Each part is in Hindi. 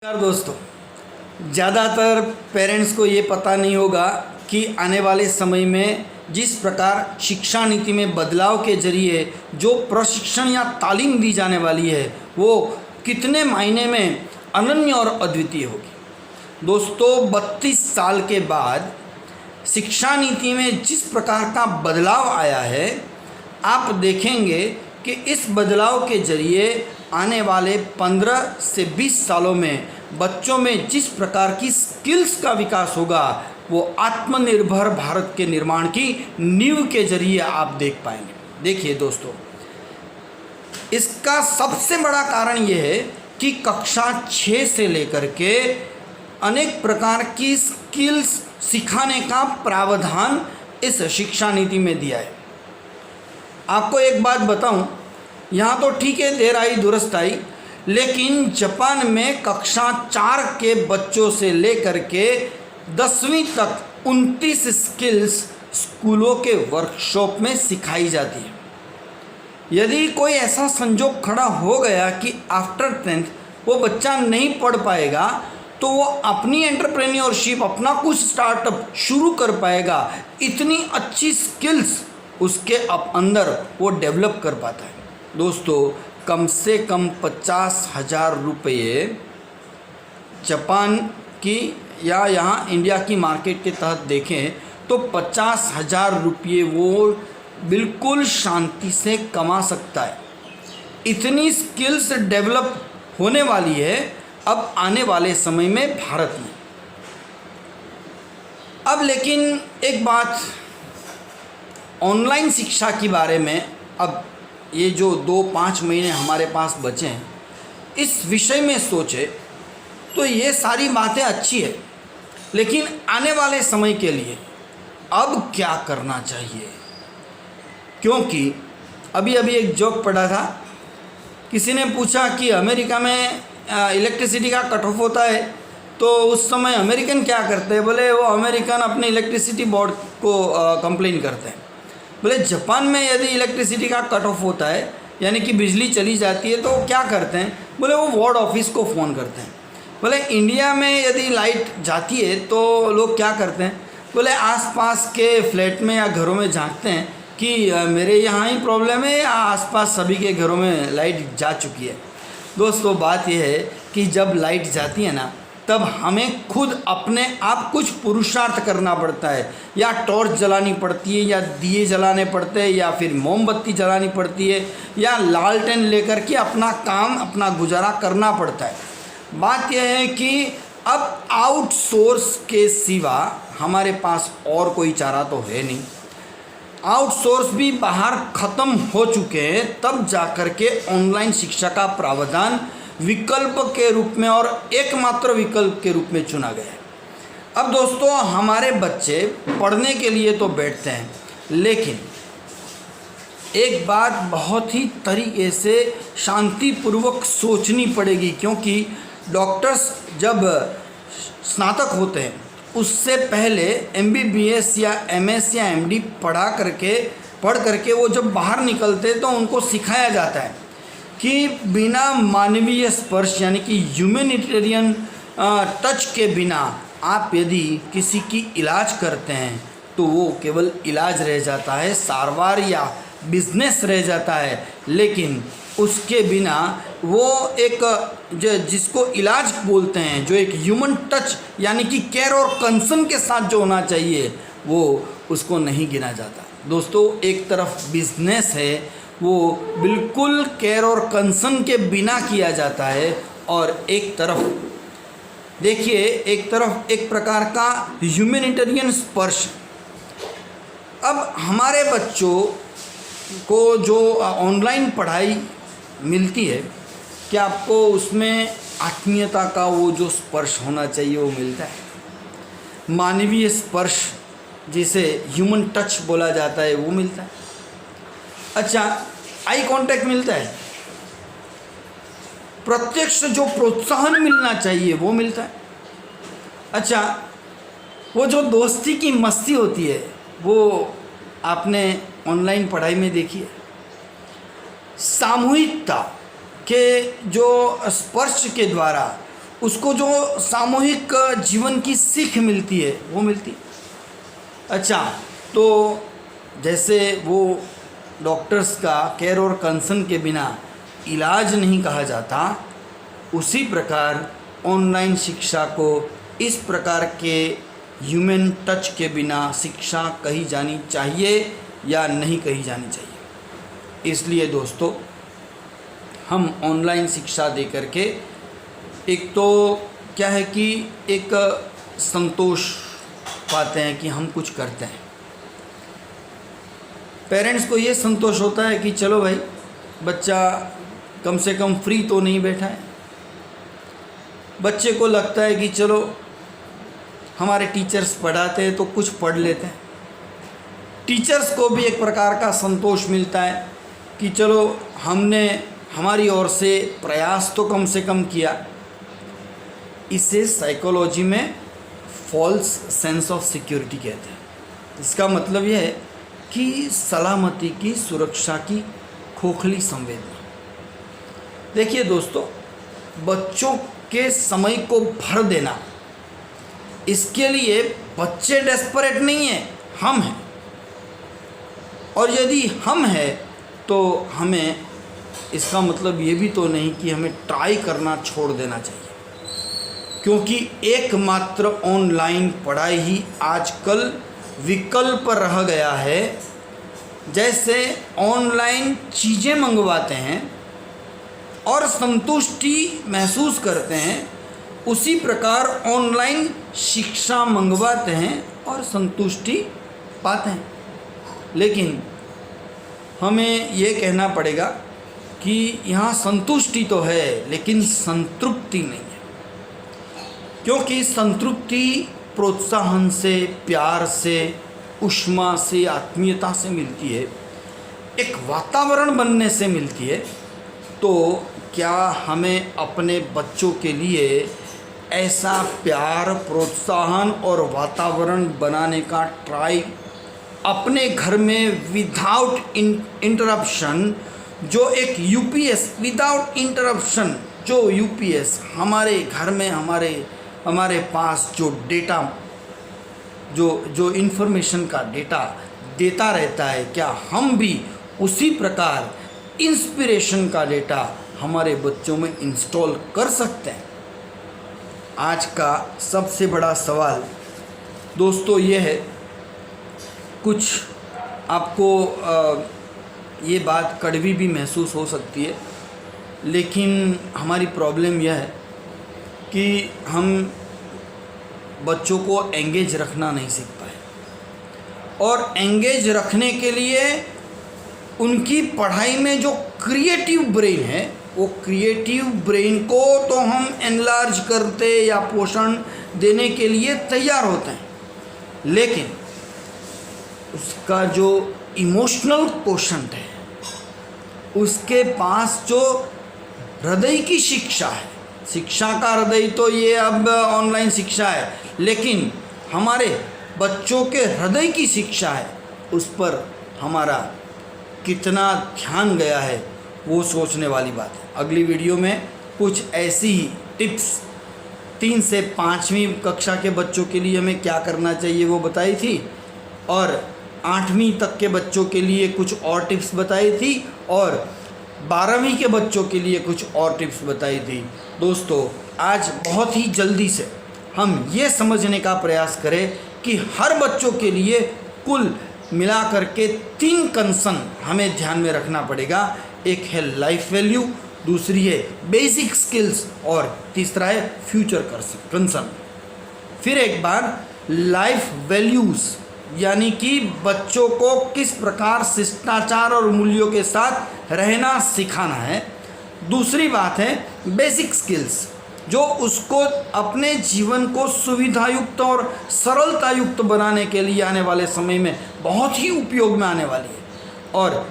नमस्कार दोस्तों, ज़्यादातर पेरेंट्स को ये पता नहीं होगा कि आने वाले समय में जिस प्रकार शिक्षा नीति में बदलाव के जरिए जो प्रशिक्षण या तालीम दी जाने वाली है वो कितने मायने में अनन्य और अद्वितीय होगी। दोस्तों, 32 साल के बाद शिक्षा नीति में जिस प्रकार का बदलाव आया है, आप देखेंगे कि इस बदलाव के जरिए आने वाले 15 से 20 सालों में बच्चों में जिस प्रकार की स्किल्स का विकास होगा वो आत्मनिर्भर भारत के निर्माण की नींव के जरिए आप देख पाएंगे। देखिए दोस्तों, इसका सबसे बड़ा कारण ये है कि कक्षा 6 से लेकर के अनेक प्रकार की स्किल्स सिखाने का प्रावधान इस शिक्षा नीति में दिया है। आपको एक बात बताऊं, यहाँ तो ठीक है, देर आई दुरुस्त आई, लेकिन जापान में कक्षा 4 के बच्चों से लेकर के 10वीं तक 29 स्किल्स स्कूलों के वर्कशॉप में सिखाई जाती है। यदि कोई ऐसा संजोग खड़ा हो गया कि आफ्टर 10th वो बच्चा नहीं पढ़ पाएगा तो वो अपनी एंटरप्रेन्योरशिप, अपना कुछ स्टार्टअप शुरू कर पाएगा। इतनी अच्छी स्किल्स उसके अंदर वो डेवलप कर पाता है। दोस्तों, कम से कम 50,000 रुपये जापान की या यहाँ इंडिया की मार्केट के तहत देखें तो 50,000 रुपये वो बिल्कुल शांति से कमा सकता है। इतनी स्किल्स डेवलप होने वाली है अब आने वाले समय में भारत में। अब लेकिन एक बात ऑनलाइन शिक्षा के बारे में, अब ये जो 2-5 महीने हमारे पास बचे हैं, इस विषय में सोचे तो ये सारी बातें अच्छी है, लेकिन आने वाले समय के लिए अब क्या करना चाहिए? क्योंकि अभी एक जोक पढ़ा था, किसी ने पूछा कि अमेरिका में इलेक्ट्रिसिटी का कट ऑफ होता है तो उस समय अमेरिकन क्या करते हैं? बोले वो अमेरिकन अपने इलेक्ट्रिसिटी बोर्ड को कंप्लेन करते हैं। बोले जापान में यदि इलेक्ट्रिसिटी का कट ऑफ होता है यानी कि बिजली चली जाती है तो क्या करते हैं? बोले वो वार्ड ऑफिस को फ़ोन करते हैं। बोले इंडिया में यदि लाइट जाती है तो लोग क्या करते हैं? बोले आसपास के फ्लैट में या घरों में झांकते हैं कि मेरे यहाँ ही प्रॉब्लम है या आसपास सभी के घरों में लाइट जा चुकी है। दोस्तों, बात यह है कि जब लाइट जाती है ना, तब हमें खुद अपने आप कुछ पुरुषार्थ करना पड़ता है, या टॉर्च जलानी पड़ती है, या दिए जलाने पड़ते हैं, या फिर मोमबत्ती जलानी पड़ती है, या लालटेन लेकर के अपना काम, अपना गुजारा करना पड़ता है। बात यह है कि अब आउटसोर्स के सिवा हमारे पास और कोई चारा तो है नहीं। आउटसोर्स भी बाहर ख़त्म हो चुके हैं, तब जाकर के ऑनलाइन शिक्षा का प्रावधान विकल्प के रूप में और एकमात्र विकल्प के रूप में चुना गया है। अब दोस्तों, हमारे बच्चे पढ़ने के लिए तो बैठते हैं, लेकिन एक बात बहुत ही तरीके से शांतिपूर्वक सोचनी पड़ेगी, क्योंकि डॉक्टर्स जब स्नातक होते हैं उससे पहले MBBS या MS या MD पढ़ करके वो जब बाहर निकलते तो उनको सिखाया जाता है कि बिना मानवीय स्पर्श यानी कि ह्यूमैनिटेरियन टच के बिना आप यदि किसी की इलाज करते हैं तो वो केवल इलाज रह जाता है, सारवार या बिजनेस रह जाता है। लेकिन उसके बिना वो एक जिसको इलाज बोलते हैं, जो एक ह्यूमन टच यानी कि केयर और कंसर्न के साथ जो होना चाहिए, वो उसको नहीं गिना जाता। दोस्तों, एक तरफ बिजनेस है वो बिल्कुल केयर और कंसर्न के बिना किया जाता है, और एक तरफ देखिए, एक तरफ एक प्रकार का ह्यूमैनिटेरियन स्पर्श। अब हमारे बच्चों को जो ऑनलाइन पढ़ाई मिलती है, क्या आपको उसमें आत्मीयता का वो जो स्पर्श होना चाहिए वो मिलता है? मानवीय स्पर्श जिसे ह्यूमन टच बोला जाता है वो मिलता है? अच्छा, आई कांटेक्ट मिलता है? प्रत्यक्ष जो प्रोत्साहन मिलना चाहिए वो मिलता है? अच्छा, वो जो दोस्ती की मस्ती होती है वो आपने ऑनलाइन पढ़ाई में देखी है? सामूहिकता के जो स्पर्श के द्वारा उसको जो सामूहिक जीवन की सीख मिलती है वो मिलती है। अच्छा, तो जैसे वो डॉक्टर्स का केयर और कंसर्न के बिना इलाज नहीं कहा जाता, उसी प्रकार ऑनलाइन शिक्षा को इस प्रकार के ह्यूमन टच के बिना शिक्षा कही जानी चाहिए या नहीं कही जानी चाहिए। इसलिए दोस्तों, हम ऑनलाइन शिक्षा दे करके एक तो क्या है कि एक संतोष पाते हैं कि हम कुछ करते हैं। पेरेंट्स को ये संतोष होता है कि चलो भाई, बच्चा कम से कम फ्री तो नहीं बैठा है। बच्चे को लगता है कि चलो हमारे टीचर्स पढ़ाते हैं तो कुछ पढ़ लेते हैं। टीचर्स को भी एक प्रकार का संतोष मिलता है कि चलो हमने हमारी ओर से प्रयास तो कम से कम किया। इसे साइकोलॉजी में फॉल्स सेंस ऑफ सिक्योरिटी कहते हैं। इसका मतलब यह है कि सलामती की, सुरक्षा की खोखली संवेदना। देखिए दोस्तों, बच्चों के समय को भर देना, इसके लिए बच्चे डेस्परेट नहीं हैं, हम हैं। और यदि हम हैं तो हमें इसका मतलब ये भी तो नहीं कि हमें ट्राई करना छोड़ देना चाहिए, क्योंकि एकमात्र ऑनलाइन पढ़ाई ही आजकल विकल्प रह गया है। जैसे ऑनलाइन चीज़ें मंगवाते हैं और संतुष्टि महसूस करते हैं, उसी प्रकार ऑनलाइन शिक्षा मंगवाते हैं और संतुष्टि पाते हैं। लेकिन हमें ये कहना पड़ेगा कि यहाँ संतुष्टि तो है लेकिन संतृप्ति नहीं है, क्योंकि संतृप्ति प्रोत्साहन से, प्यार से, ऊष्मा से, आत्मीयता से मिलती है, एक वातावरण बनने से मिलती है। तो क्या हमें अपने बच्चों के लिए ऐसा प्यार, प्रोत्साहन और वातावरण बनाने का ट्राई अपने घर में विदाउट इंटरप्शन, जो एक यूपीएस विदाउट इंटरप्शन, जो यूपीएस हमारे घर में हमारे पास जो डेटा, जो इन्फॉर्मेशन का डेटा देता रहता है, क्या हम भी उसी प्रकार इंस्पिरेशन का डेटा हमारे बच्चों में इंस्टॉल कर सकते हैं? आज का सबसे बड़ा सवाल दोस्तों ये है, कुछ आपको ये बात कड़वी भी महसूस हो सकती है, लेकिन हमारी प्रॉब्लम यह है कि हम बच्चों को एंगेज रखना नहीं सीख पाए। और एंगेज रखने के लिए उनकी पढ़ाई में जो क्रिएटिव ब्रेन है, वो क्रिएटिव ब्रेन को तो हम एनलार्ज करते या पोषण देने के लिए तैयार होते हैं, लेकिन उसका जो इमोशनल कोशंट है, उसके पास जो हृदय की शिक्षा है, शिक्षा का हृदय तो ये अब ऑनलाइन शिक्षा है, लेकिन हमारे बच्चों के हृदय की शिक्षा है, उस पर हमारा कितना ध्यान गया है वो सोचने वाली बात है। अगली वीडियो में कुछ ऐसी ही टिप्स 3 से 5वीं कक्षा के बच्चों के लिए हमें क्या करना चाहिए वो बताई थी, और 8वीं तक के बच्चों के लिए कुछ और टिप्स बताई थी, और 12वीं के बच्चों के लिए कुछ और टिप्स बताई थी। दोस्तों, आज बहुत ही जल्दी से हम ये समझने का प्रयास करें कि हर बच्चों के लिए कुल मिला करके 3 कंसर्न हमें ध्यान में रखना पड़ेगा। एक है लाइफ वैल्यू, दूसरी है बेसिक स्किल्स, और तीसरा है फ्यूचर कंसर्न। फिर एक बार लाइफ वैल्यूज़, यानी कि बच्चों को किस प्रकार शिष्टाचार और मूल्यों के साथ रहना सिखाना है। दूसरी बात है बेसिक स्किल्स, जो उसको अपने जीवन को सुविधायुक्त और सरलतायुक्त बनाने के लिए आने वाले समय में बहुत ही उपयोग में आने वाली है। और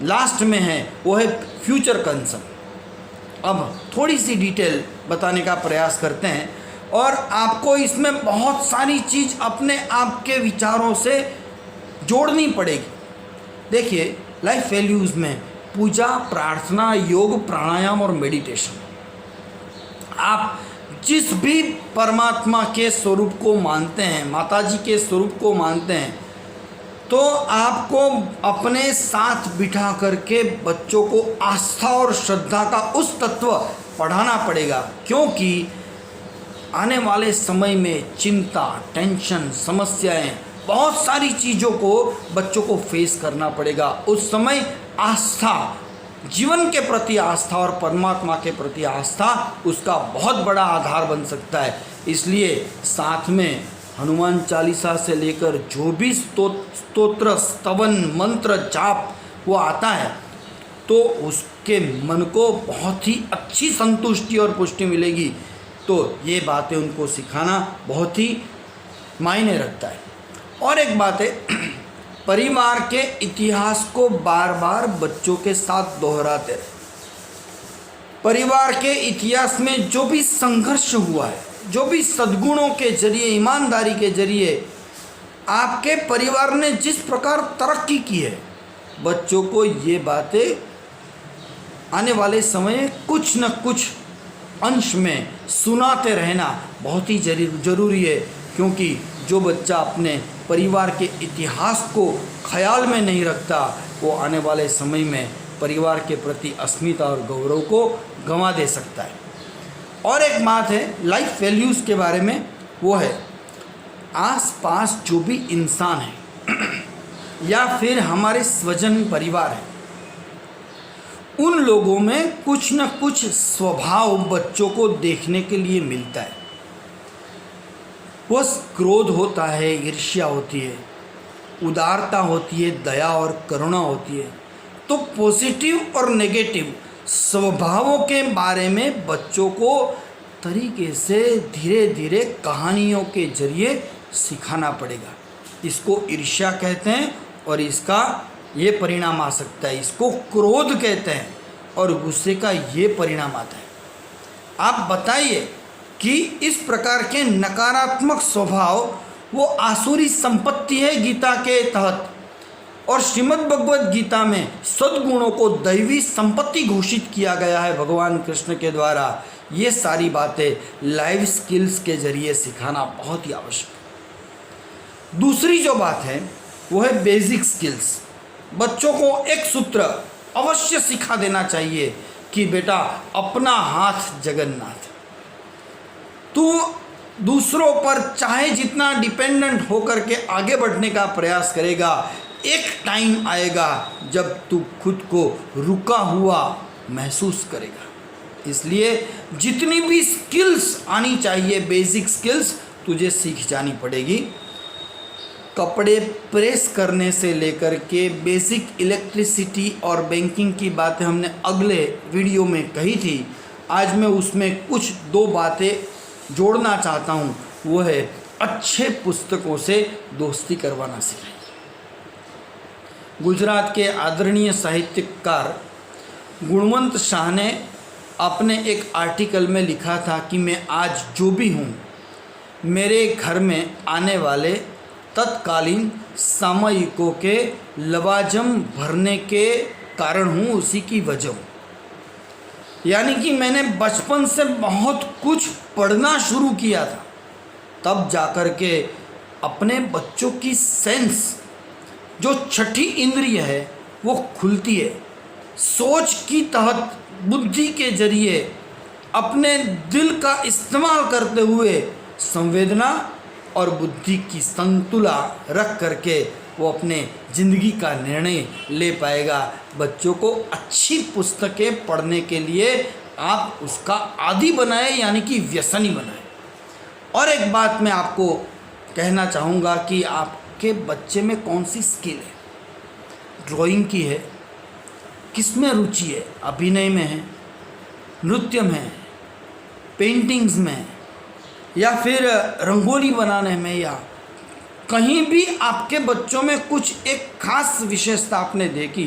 लास्ट में है वो है फ्यूचर कंसर्न। अब थोड़ी सी डिटेल बताने का प्रयास करते हैं, और आपको इसमें बहुत सारी चीज़ अपने आप के विचारों से जोड़नी पड़ेगी। देखिए, लाइफ वैल्यूज़ में पूजा, प्रार्थना, योग, प्राणायाम और मेडिटेशन, आप जिस भी परमात्मा के स्वरूप को मानते हैं, माता जी के स्वरूप को मानते हैं, तो आपको अपने साथ बिठा करके बच्चों को आस्था और श्रद्धा का उस तत्व पढ़ाना पड़ेगा, क्योंकि आने वाले समय में चिंता, टेंशन, समस्याएं, बहुत सारी चीज़ों को बच्चों को फेस करना पड़ेगा। उस समय आस्था, जीवन के प्रति आस्था और परमात्मा के प्रति आस्था उसका बहुत बड़ा आधार बन सकता है। इसलिए साथ में हनुमान चालीसा से लेकर जो भी स्तोत्र, स्तवन, मंत्र, जाप वो आता है, तो उसके मन को बहुत ही अच्छी संतुष्टि और पुष्टि मिलेगी। तो ये बातें उनको सिखाना बहुत ही मायने रखता है। और एक बात है, परिवार के इतिहास को बार बार बच्चों के साथ दोहराते रहे। परिवार के इतिहास में जो भी संघर्ष हुआ है, जो भी सद्गुणों के जरिए, ईमानदारी के जरिए आपके परिवार ने जिस प्रकार तरक्की की है, बच्चों को ये बातें आने वाले समय में कुछ न कुछ अंश में सुनाते रहना बहुत ही जरूरी है। क्योंकि जो बच्चा अपने परिवार के इतिहास को ख्याल में नहीं रखता, वो आने वाले समय में परिवार के प्रति अस्मिता और गौरव को गंवा दे सकता है। और एक बात है लाइफ वैल्यूज़ के बारे में, वो है आसपास जो भी इंसान है या फिर हमारे स्वजन परिवार है, उन लोगों में कुछ न कुछ स्वभाव बच्चों को देखने के लिए मिलता है। वो क्रोध होता है, ईर्ष्या होती है, उदारता होती है, दया और करुणा होती है। तो पॉजिटिव और नेगेटिव स्वभावों के बारे में बच्चों को तरीके से धीरे धीरे कहानियों के जरिए सिखाना पड़ेगा। इसको ईर्ष्या कहते हैं और इसका ये परिणाम आ सकता है। इसको क्रोध कहते हैं और गुस्से का ये परिणाम आता है। आप बताइए कि इस प्रकार के नकारात्मक स्वभाव वो आसुरी संपत्ति है गीता के तहत, और श्रीमद् भगवद गीता में सद्गुणों को दैवी संपत्ति घोषित किया गया है भगवान कृष्ण के द्वारा। ये सारी बातें लाइफ स्किल्स के जरिए सिखाना बहुत ही आवश्यक है। दूसरी जो बात है वो है बेसिक स्किल्स। बच्चों को एक सूत्र अवश्य सिखा देना चाहिए कि बेटा अपना हाथ जगन्नाथ। तू दूसरों पर चाहे जितना डिपेंडेंट होकर के आगे बढ़ने का प्रयास करेगा, एक टाइम आएगा जब तू खुद को रुका हुआ महसूस करेगा। इसलिए जितनी भी स्किल्स आनी चाहिए, बेसिक स्किल्स तुझे सीख जानी पड़ेगी। कपड़े प्रेस करने से लेकर के बेसिक इलेक्ट्रिसिटी और बैंकिंग की बातें हमने अगले वीडियो में कही थी। आज मैं उसमें कुछ दो बातें जोड़ना चाहता हूँ, वो है अच्छे पुस्तकों से दोस्ती करवाना सिखाइए। गुजरात के आदरणीय साहित्यकार गुणवंत शाह ने अपने एक आर्टिकल में लिखा था कि मैं आज जो भी हूँ, मेरे घर में आने वाले तत्कालीन सामयिकों के लवाजम भरने के कारण हूँ, उसी की वजह हूँ। यानी कि मैंने बचपन से बहुत कुछ पढ़ना शुरू किया था, तब जाकर के अपने बच्चों की सेंस, जो छठी इंद्रिय है, वो खुलती है। सोच की तहत बुद्धि के जरिए अपने दिल का इस्तेमाल करते हुए संवेदना और बुद्धि की संतुला रख करके वो अपने ज़िंदगी का निर्णय ले पाएगा। बच्चों को अच्छी पुस्तकें पढ़ने के लिए आप उसका आदी बनाएं, यानी कि व्यसनी बनाएं। और एक बात मैं आपको कहना चाहूँगा कि आपके बच्चे में कौन सी स्किल है, ड्राइंग की है, किस में रुचि है, अभिनय में है, नृत्य में है, पेंटिंग्स में, या फिर रंगोली बनाने में, या कहीं भी आपके बच्चों में कुछ एक खास विशेषता आपने देखी,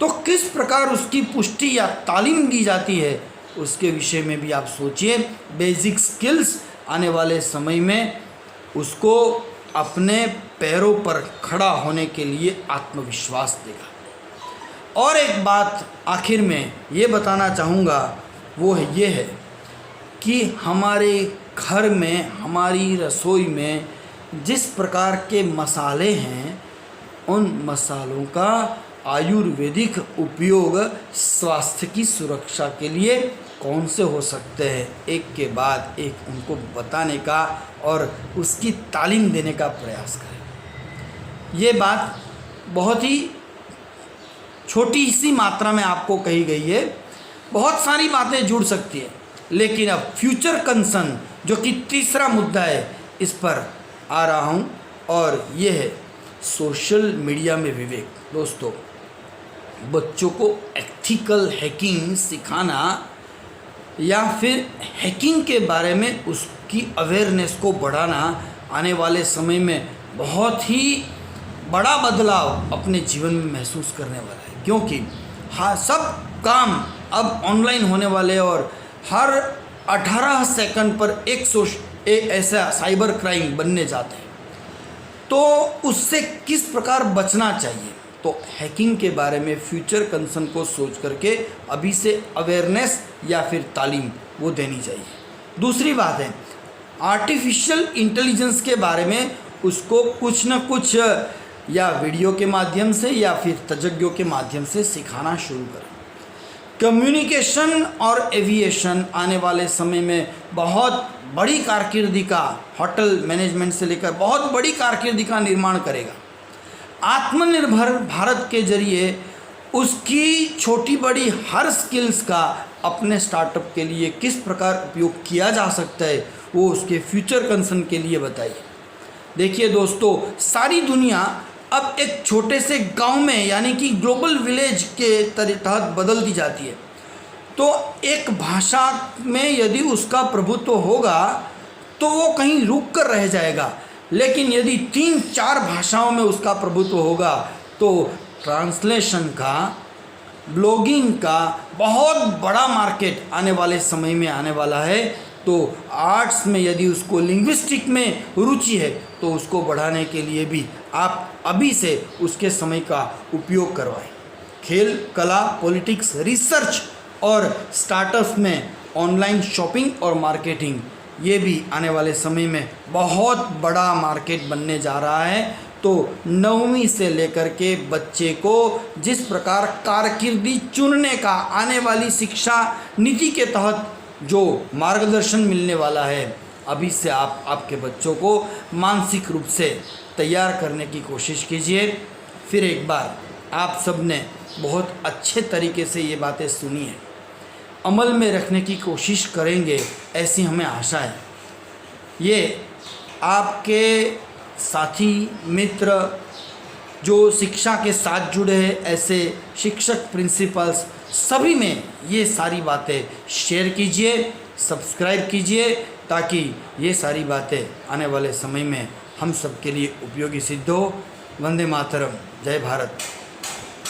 तो किस प्रकार उसकी पुष्टि या तालीम दी जाती है, उसके विषय में भी आप सोचिए। बेसिक स्किल्स आने वाले समय में उसको अपने पैरों पर खड़ा होने के लिए आत्मविश्वास देगा। और एक बात आखिर में ये बताना चाहूँगा, वो ये है कि हमारे घर में, हमारी रसोई में जिस प्रकार के मसाले हैं, उन मसालों का आयुर्वेदिक उपयोग स्वास्थ्य की सुरक्षा के लिए कौन से हो सकते हैं, एक के बाद एक उनको बताने का और उसकी तालीम देने का प्रयास करें। ये बात बहुत ही छोटी सी मात्रा में आपको कही गई है, बहुत सारी बातें जुड़ सकती है, लेकिन अब फ्यूचर कंसर्न जो कि तीसरा मुद्दा है, इस पर आ रहा हूँ और ये है सोशल मीडिया में विवेक। दोस्तों, बच्चों को एथिकल हैकिंग सिखाना या फिर हैकिंग के बारे में उसकी अवेयरनेस को बढ़ाना आने वाले समय में बहुत ही बड़ा बदलाव अपने जीवन में महसूस करने वाला है, क्योंकि हाँ, सब काम अब ऑनलाइन होने वाले और हर 18 सेकंड पर एक ऐसा साइबर क्राइम बनने जाते हैं। तो उससे किस प्रकार बचना चाहिए, तो हैकिंग के बारे में फ्यूचर कंसर्न को सोच करके अभी से अवेयरनेस या फिर तालीम वो देनी चाहिए। दूसरी बात है, आर्टिफिशियल इंटेलिजेंस के बारे में उसको कुछ न कुछ या वीडियो के माध्यम से या फिर तज्ञों के माध्यम से सिखाना शुरू करें। कम्युनिकेशन और एविएशन आने वाले समय में बहुत बड़ी कारकिर्दी का, होटल मैनेजमेंट से लेकर बहुत बड़ी कारकिर्दी का निर्माण करेगा। आत्मनिर्भर भारत के जरिए उसकी छोटी बड़ी हर स्किल्स का अपने स्टार्टअप के लिए किस प्रकार उपयोग किया जा सकता है, वो उसके फ्यूचर कंसर्न के लिए बताइए। देखिए दोस्तों, सारी दुनिया अब एक छोटे से गांव में यानी कि ग्लोबल विलेज के तहत बदलती जाती है। तो एक भाषा में यदि उसका प्रभुत्व होगा तो वो कहीं रुक कर रह जाएगा, लेकिन यदि 3-4 भाषाओं में उसका प्रभुत्व होगा तो ट्रांसलेशन का, ब्लॉगिंग का बहुत बड़ा मार्केट आने वाले समय में आने वाला है। तो आर्ट्स में यदि उसको लिंग्विस्टिक में रुचि है तो उसको बढ़ाने के लिए भी आप अभी से उसके समय का उपयोग करवाएं। खेल, कला, पॉलिटिक्स, रिसर्च और स्टार्टअप्स में ऑनलाइन शॉपिंग और मार्केटिंग, ये भी आने वाले समय में बहुत बड़ा मार्केट बनने जा रहा है। तो 9वीं से लेकर के बच्चे को जिस प्रकार कारकिर्दी चुनने का आने वाली शिक्षा नीति के तहत जो मार्गदर्शन मिलने वाला है, अभी से आप आपके बच्चों को मानसिक रूप से तैयार करने की कोशिश कीजिए। फिर एक बार आप सब ने बहुत अच्छे तरीके से ये बातें सुनी हैं, अमल में रखने की कोशिश करेंगे ऐसी हमें आशा है। ये आपके साथी मित्र जो शिक्षा के साथ जुड़े हैं, ऐसे शिक्षक, प्रिंसिपल्स, सभी में ये सारी बातें शेयर कीजिए, सब्सक्राइब कीजिए, ताकि ये सारी बातें आने वाले समय में हम सब के लिए उपयोगी सिद्ध हो। वंदे मातरम, जय भारत।